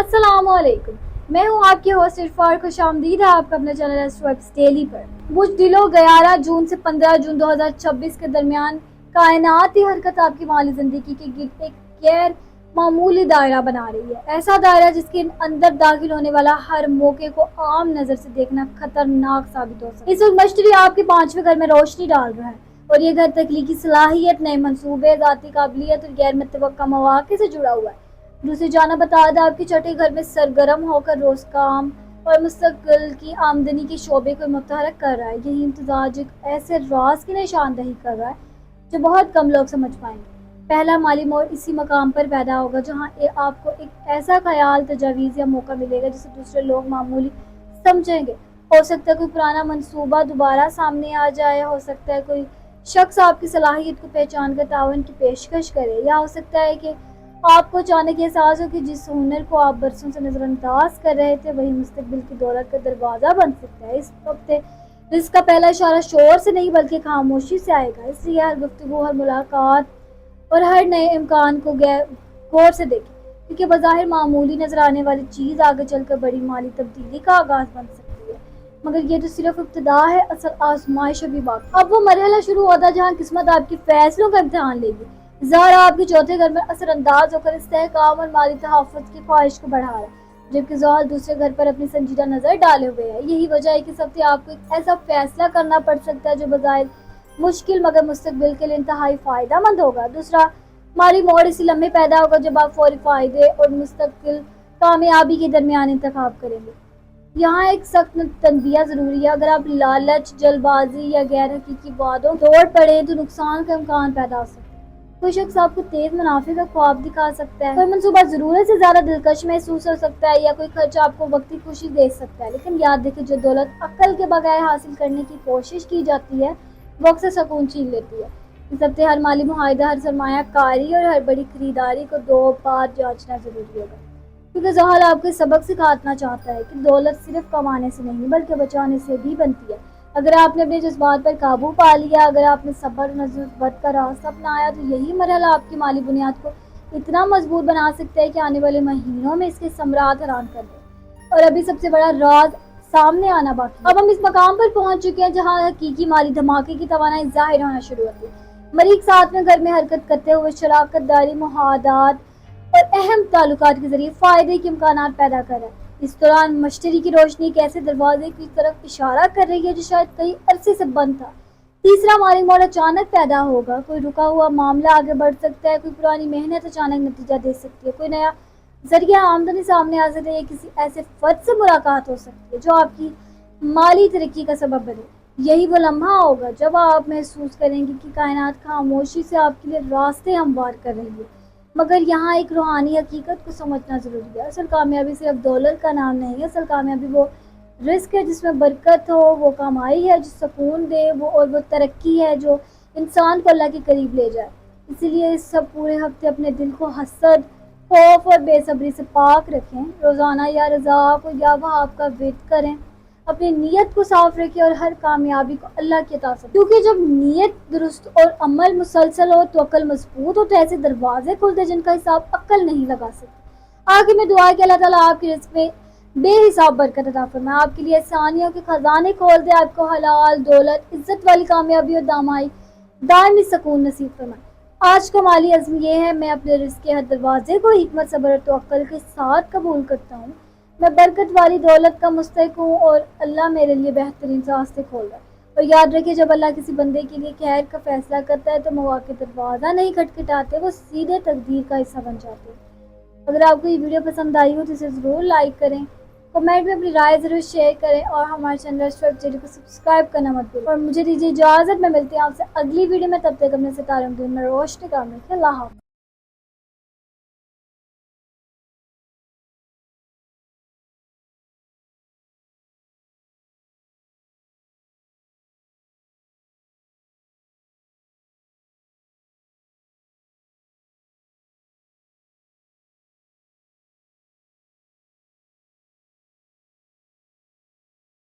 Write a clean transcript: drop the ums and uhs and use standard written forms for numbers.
अस्सलाम वालेकुम। मैं हूँ आपकी होस्ट इरफान। खुश आमदीद है आपका अपने चैनल एस्ट्रोवेब्स डेली पर। कुछ दिलों 11 जून से 15 जून 2026 के दरमियान कायनाती हरकत आपकी माली जिंदगी के गिर्द एक गैर मामूली दायरा बना रही है। ऐसा दायरा जिसके अंदर दाखिल होने वाला हर मौके को आम नजर से देखना खतरनाक साबित हो सकता है। इस वक्त मश्तरी आपके 5वें घर में रोशनी डाल रहा है और ये घर तख्लीकी सलाहियत, नए मंसूबे, ज़ाती काबिलियत और गैर मुतवक्का मौक़े से जुड़ा हुआ है। दूसरी जानब बता दें, आपके छठे घर में सरगर्म होकर रोज काम और मुस्तकिल की आमदनी के शोबे को मुतहरक कर रहा है। यही इम्तजाज एक ऐसे राज की निशानदही कर रहा है जो बहुत कम लोग समझ पाएंगे। पहला माली मोड़ इसी मकाम पर पैदा होगा जहाँ आपको एक ऐसा ख्याल, तजावीज़ या मौका मिलेगा जिसे दूसरे लोग मामूली समझेंगे। हो सकता है कोई पुराना मंसूबा दोबारा सामने आ जाए, हो सकता है कोई शख्स आपकी सलाहियत को पहचान कर ताउन की पेशकश करे, या हो सकता है कि आपको अचानक एहसास हो कि जिस हुनर को आप बरसों से नज़रअंदाज कर रहे थे वही मुस्तकबिल की दौलत का दरवाज़ा बन सकता है। इस वक्त इसका पहला इशारा शोर से नहीं बल्कि खामोशी से आएगा। इसलिए हर गुफ्तगू, हर मुलाकात और हर नए इम्कान को गौर से देखें, क्योंकि बज़ाहिर मामूली नजर आने वाली चीज़ आगे चलकर बड़ी माली तब्दीली का आगाज़ बन सकती है। मगर ये तो सिर्फ इब्तिदा है, असल आजमाइश अभी बाकी। अब वो मरहला शुरू होता है जहाँ किस्मत आपके फैसलों का इम्तिहान लेगी। ज़ारा आपके चौथे घर में असरअंदाज होकर इस्तेहकाम और माली तहफ़्फ़ुज़ की ख्वाहिश को बढ़ा रहा है, जबकि ज़ुहल दूसरे घर पर अपनी संजीदा नज़र डाले हुए है। यही वजह है कि सबसे आपको एक ऐसा फैसला करना पड़ सकता है जो बज़ाहिर मुश्किल मगर मुस्तक़बिल के लिए इंतहाई फ़ायदा मंद होगा। दूसरा माली मोड़ इसी लम्हे पैदा होगा जब आप फौरी फ़ायदे और मुस्तक़िल कामयाबी के दरमियान इंतखाब करेंगे। यहाँ एक सख्त तनबिया ज़रूरी है। अगर आप लालच, जल्दबाजी या गैर हकीकी वादों दौड़ पड़े तो नुकसान का इम्कान पैदा हो सकता है। कोई शख्स आपको तेज मुनाफे का ख्वाब दिखा सकता है, कोई मंसूबा ज़रूरत से ज़्यादा दिलकश महसूस हो सकता है, या कोई खर्च आपको वक्ती खुशी दे सकता है। लेकिन याद रखें, जो दौलत अक्ल के बगैर हासिल करने की कोशिश की जाती है वो अक्सर सुकून छीन लेती है। इस हफ्ते हर माली मुआहिदा, हर सरमाया कारी और हर बड़ी खरीदारी को 2 बार जांचना जरूरी होगा, क्योंकि ज़ुहल आपको सबक सिखाना चाहता है कि दौलत सिर्फ कमाने से नहीं बल्कि बचाने से भी बनती है। अगर आपने अपने जज्बात पर काबू पा लिया, अगर आपने सब्र, नज़्बत का रास्ता अपनाया, तो यही मरहला आपकी माली बुनियाद को इतना मजबूत बना सकता है कि आने वाले महीनों में इसके समरात हैरान कर दे। और अभी सबसे बड़ा राज सामने आना बाकी। अब हम इस मकाम पर पहुंच चुके हैं जहां हकीकी माली धमाके की तवानाई जाहिर होना शुरू होती है। मरीख 7वें घर में हरकत करते हुए शराकत दारी, मुहादात और अहम ताल्लुकात के जरिए फायदे के इम्कान पैदा कर रहा है। इस दौरान मश्तरी की रोशनी एक ऐसे दरवाजे की तरफ इशारा कर रही है जो शायद कई अरसे से बंद था। तीसरा माली मोड़ अचानक पैदा होगा। कोई रुका हुआ मामला आगे बढ़ सकता है, कोई पुरानी मेहनत अचानक नतीजा दे सकती है, कोई नया जरिया आमदनी सामने आ सकता है, किसी ऐसे फर्द से मुलाकात हो सकती है जो आपकी माली तरक्की का सबब बने। यही वो लम्हा होगा जब आप महसूस करेंगे कि कायनात खामोशी से आपके लिए रास्ते हमवार कर रही है। मगर यहाँ एक रूहानी हकीकत को समझना ज़रूरी है। असल कामयाबी सिर्फ दौलत का नाम नहीं है। असल कामयाबी वो रिस्क है जिसमें बरकत हो, वो कमाई है जो सुकून दे, और वो तरक्की है जो इंसान को अल्लाह के करीब ले जाए। इसीलिए इस सब पूरे हफ्ते अपने दिल को हसद, खौफ और बेसब्री से पाक रखें। रोज़ाना या रज़ा को या वह आपका विर्द करें, अपनी नीयत को साफ रखें और हर कामयाबी को अल्लाह की अता से, क्योंकि जब नीयत दुरुस्त और अमल मुसलसल हो तो अकल मजबूत हो, तो ऐसे दरवाजे खुलते जिनका हिसाब अकल नहीं लगा सकती। आगे में दुआ है कि अल्लाह ताला आपके रिज़्क़ में बेहिसाब बरकत अता फरमाए, आपके लिए आसानियों के खजाने खोल दे, आपको हलाल, दौलत, इज्जत वाली कामयाबी और दायमी सुकून नसीब फरमाए। आज का माली अज़्म ये है, मैं अपने रिज़्क़ के हर दरवाजे को हिकमत, सब्र और तवक्कुल के साथ कबूल करता हूँ। मैं बरकत वाली दौलत का मुस्तहिक़ हूँ और अल्लाह मेरे लिए बेहतरीन रास्ते खोल रहा है। और याद रखिए, जब अल्लाह किसी बंदे के लिए खैर का फैसला करता है तो मौके दरवाज़ा नहीं खटखटाते, वो सीधे तकदीर का हिस्सा बन जाते हैं। अगर आपको ये वीडियो पसंद आई हो तो इसे ज़रूर लाइक करें, कमेंट में अपनी राय ज़रूर शेयर करें और हमारे चैनल एस्ट्रोवेब्स को सब्सक्राइब करना मत भूलें। और मुझे दीजिए इजाज़त, मैं मिलती हूँ आपसे अगली वीडियो में। तब तक अपने सितारों में रोशनी का अल्लाह हाफ़िज़।